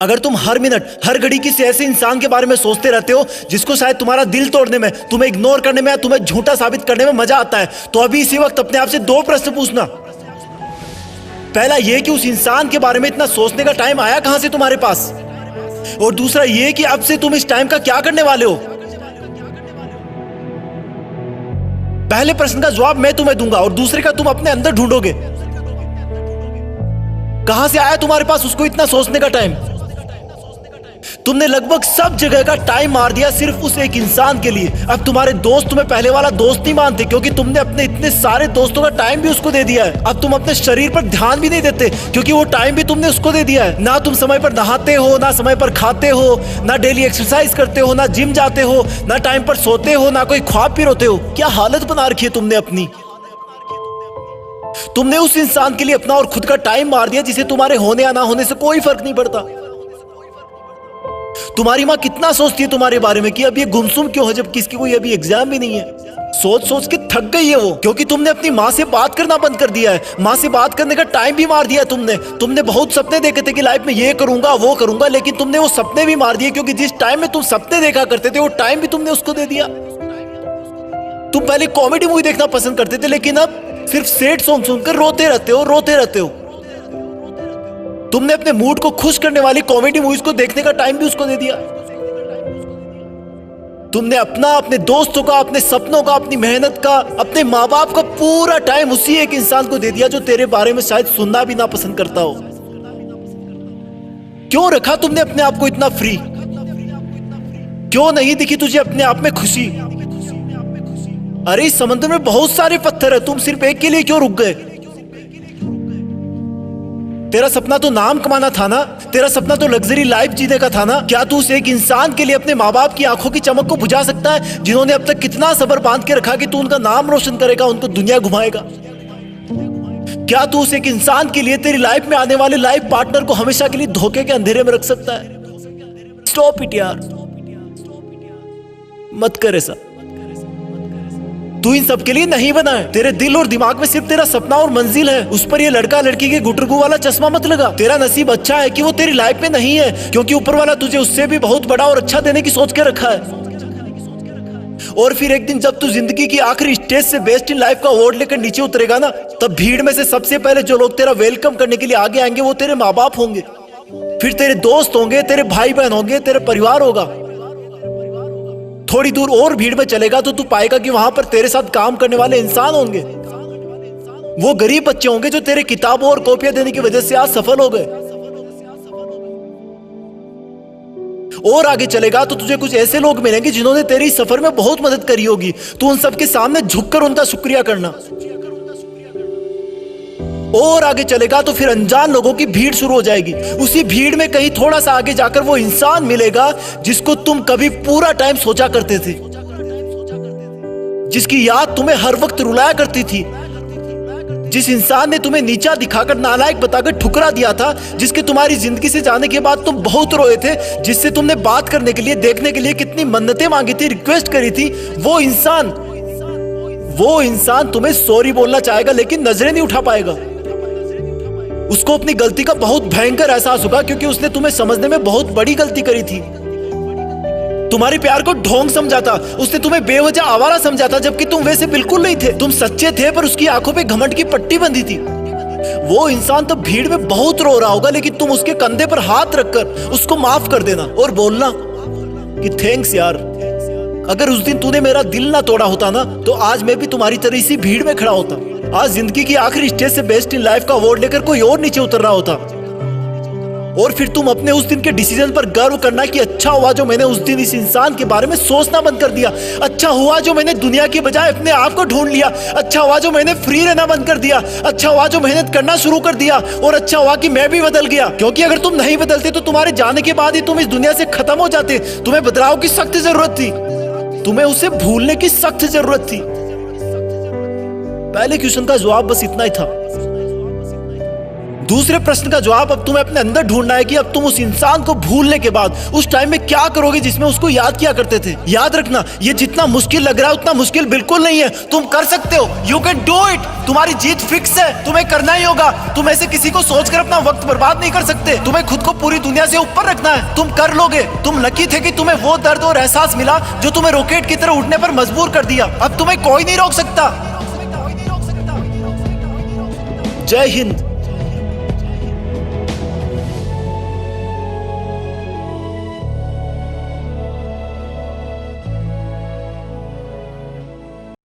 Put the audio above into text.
अगर तुम हर मिनट हर घड़ी किसी ऐसे इंसान के बारे में सोचते रहते हो जिसको शायद तुम्हारा दिल तोड़ने में, तुम्हें इग्नोर करने में या तुम्हें झूठा साबित करने में मजा आता है, तो अभी इसी वक्त अपने आप से दो प्रश्न पूछना। पहला ये कि उस इंसान के बारे में इतना सोचने का टाइम आया कहां से तुम्हारे पास, और दूसरा ये कि अब से तुम इस टाइम का क्या करने वाले हो। पहले प्रश्न का जवाब मैं तुम्हें दूंगा और दूसरे का तुम अपने अंदर ढूंढोगे। कहां से आया तुम्हारे पास उसको इतना सोचने का टाइम। तुमने लगभग सब जगह का टाइम मार दिया सिर्फ उस एक इंसान के लिए। अब तुम्हारे दोस्त तुम्हें पहले वाला दोस्त नहीं मानते क्योंकि तुमने अपने इतने सारे दोस्तों का टाइम भी उसको दे दिया है। अब तुम अपने शरीर पर ध्यान भी नहीं देते क्योंकि वो टाइम भी तुमने उसको दे दिया है। ना तुम समय पर नहाते हो, ना समय पर खाते हो, ना डेली एक्सरसाइज करते हो, ना जिम जाते हो, ना टाइम पर सोते हो, ना कोई ख्वाब भी रोते हो। क्या हालत बना रखी है तुमने अपनी। तुमने उस इंसान के लिए अपना और खुद का टाइम मार दिया जिसे तुम्हारे होने या ना होने से कोई फर्क नहीं पड़ता। तुम्हारी माँ कितना सोचती है तुम्हारे बारे में कि अब ये गुमसुम क्यों है जब किसकी कोई अभी एग्जाम भी नहीं है। सोच सोच के थक गई है वो, क्योंकि तुमने अपनी माँ से बात करना बंद कर दिया है। माँ से बात करने का टाइम भी मार दिया तुमने बहुत सपने देखे थे कि लाइफ में ये करूंगा वो करूंगा, लेकिन तुमने वो सपने भी मार दिए क्योंकि जिस टाइम में तुम सपने देखा करते थे वो टाइम भी तुमने उसको दे दिया। तुम पहले कॉमेडी मूवी देखना पसंद करते थे लेकिन अब सिर्फ सैड सॉन्ग सुनकर रोते रहते हो। तुमने अपने मूड को खुश करने वाली कॉमेडी मूवीज को देखने का टाइम भी उसको दे दिया। तुमने अपने दोस्तों का, अपने सपनों का, अपनी मेहनत का, अपने माँ बाप का पूरा टाइम उसी एक इंसान को दे दिया जो तेरे बारे में शायद सुनना भी ना पसंद करता हो। क्यों रखा तुमने अपने आप को इतना फ्री। क्यों नहीं दिखी तुझे अपने आप में खुशी। अरे इस समुद्र में बहुत सारे पत्थर है, तुम सिर्फ एक के लिए क्यों रुक गए। तेरा सपना तो नाम कमाना था ना, तेरा सपना तो लग्जरी लाइफ जीने का था ना। क्या तू उस एक इंसान के लिए अपने माँ बाप की आंखों की चमक को बुझा सकता है जिन्होंने अब तक कितना सब्र बांध के रखा कि तू उनका नाम रोशन करेगा, उनको दुनिया घुमाएगा। क्या तू उस एक इंसान के लिए तेरी लाइफ में आने वाले लाइफ पार्टनर को हमेशा के लिए धोखे के अंधेरे में रख सकता है। स्टॉप इट यार, मत कर ऐसा। तू इन सब के लिए नहीं बना है। तेरे दिल और दिमाग में सिर्फ तेरा सपना और मंजिल है। उस पर ये लड़का लड़की के गुटरगू वाला चश्मा मत लगा। तेरा नसीब अच्छा है कि वो तेरी लाइफ में नहीं है, क्योंकि ऊपर वाला तुझे उससे भी बहुत बड़ा और अच्छा देने की सोच के रखा है। और फिर एक दिन जब तू जिंदगी की आखिरी स्टेज से बेस्ट इन लाइफ का अवार्ड लेकर नीचे उतरेगा ना, तब भीड़ में से सबसे पहले जो लोग तेरा वेलकम करने के लिए आगे आएंगे वो तेरे माँ बाप होंगे, फिर तेरे दोस्त होंगे, तेरे भाई बहन होंगे, तेरे परिवार होगा। थोड़ी दूर और भीड़ में चलेगा तो तू पाएगा कि वहां पर तेरे साथ काम करने वाले इंसान होंगे। वो गरीब बच्चे होंगे जो तेरे किताबों और कॉपियां देने की वजह से आज सफल हो गए। और आगे चलेगा तो तुझे कुछ ऐसे लोग मिलेंगे जिन्होंने तेरी सफर में बहुत मदद करी होगी। तू उन सबके सामने झुककर उनका शुक्रिया करना। और आगे चलेगा तो फिर अनजान लोगों की भीड़ शुरू हो जाएगी। उसी भीड़ में कहीं थोड़ा सा आगे जाकर वो इंसान मिलेगा जिसको तुम कभी पूरा टाइम सोचा करते थे, जिसकी याद तुम्हें हर वक्त रुलाया करती थी, जिस इंसान ने तुम्हें नीचा दिखाकर, नालायक बताकर ठुकरा दिया था, जिसके तुम्हारी जिंदगी से जाने के बाद तुम बहुत रोए थे, जिससे तुमने बात करने के लिए, देखने के लिए कितनी मन्नतें मांगी थी, रिक्वेस्ट करी थी। वो इंसान तुम्हें सॉरी बोलना चाहेगा लेकिन नजरें नहीं उठा पाएगा। उसको अपनी गलती का बहुत भयंकर एहसास होगा क्योंकि उसने तुम्हें समझने में बहुत बड़ी गलती करी थी। तुम्हारे प्यार को ढोंग समझा था, उसने तुम्हें बेवजह आवारा समझा था, जबकि तुम वैसे बिल्कुल नहीं थे। तुम सच्चे थे पर उसकी आंखों पे घमंड की पट्टी बंधी थी। वो इंसान तो भीड़ में बहुत रो रहा होगा लेकिन तुम उसके कंधे पर हाथ रखकर उसको माफ कर देना और बोलना कि थैंक्स यार, अगर उस दिन तूने मेरा दिल ना तोड़ा होता ना तो आज मैं भी तुम्हारी तरह इसी भीड़ में खड़ा होता। आज जिंदगी की आखिरी स्टेज से बेस्ट इन लाइफ का अवार्ड लेकर कोई और नीचे उतर रहा होता। और फिर तुम अपने उस दिन के डिसीजन पर गर्व करना कि अच्छा हुआ जो मैंने उस दिन इस इंसान के बारे में सोचना बंद कर दिया। अच्छा हुआ जो मैंने दुनिया के बजाय अपने आप को ढूंढ लिया। अच्छा हुआ जो मैंने फ्री रहना बंद कर दिया। अच्छा हुआ जो मेहनत करना शुरू कर दिया। और अच्छा हुआ कि मैं भी बदल गया, क्योंकि अगर तुम नहीं बदलते तो तुम्हारे जाने के बाद ही तुम इस दुनिया से खत्म हो जाते। तुम्हें बदलाव की सख्त जरूरत थी, तुम्हें उसे भूलने की सख्त जरूरत थी। पहले क्वेश्चन का जवाब बस इतना ही था। दूसरे प्रश्न का जवाब अब तुम्हें अपने अंदर ढूंढना है कि अब तुम उस इंसान को भूलने के बाद उस टाइम में क्या करोगे जिसमें उसको याद किया करते थे। याद रखना, ये जितना मुश्किल लग रहा है उतना मुश्किल बिल्कुल नहीं है। तुम कर सकते हो, यू कैन डू इट। तुम्हारी जीत फिक्स है, तुम्हें करना ही होगा। तुम ऐसे किसी को सोचकर अपना वक्त बर्बाद नहीं कर सकते। तुम्हें खुद को पूरी दुनिया से ऊपर रखना है, तुम कर लोगे। तुम लकी थे कि तुम्हें वो दर्द और एहसास मिला जो तुम्हें रॉकेट की तरह उठने पर मजबूर कर दिया। अब तुम्हें कोई नहीं रोक सकता। जय हिंद।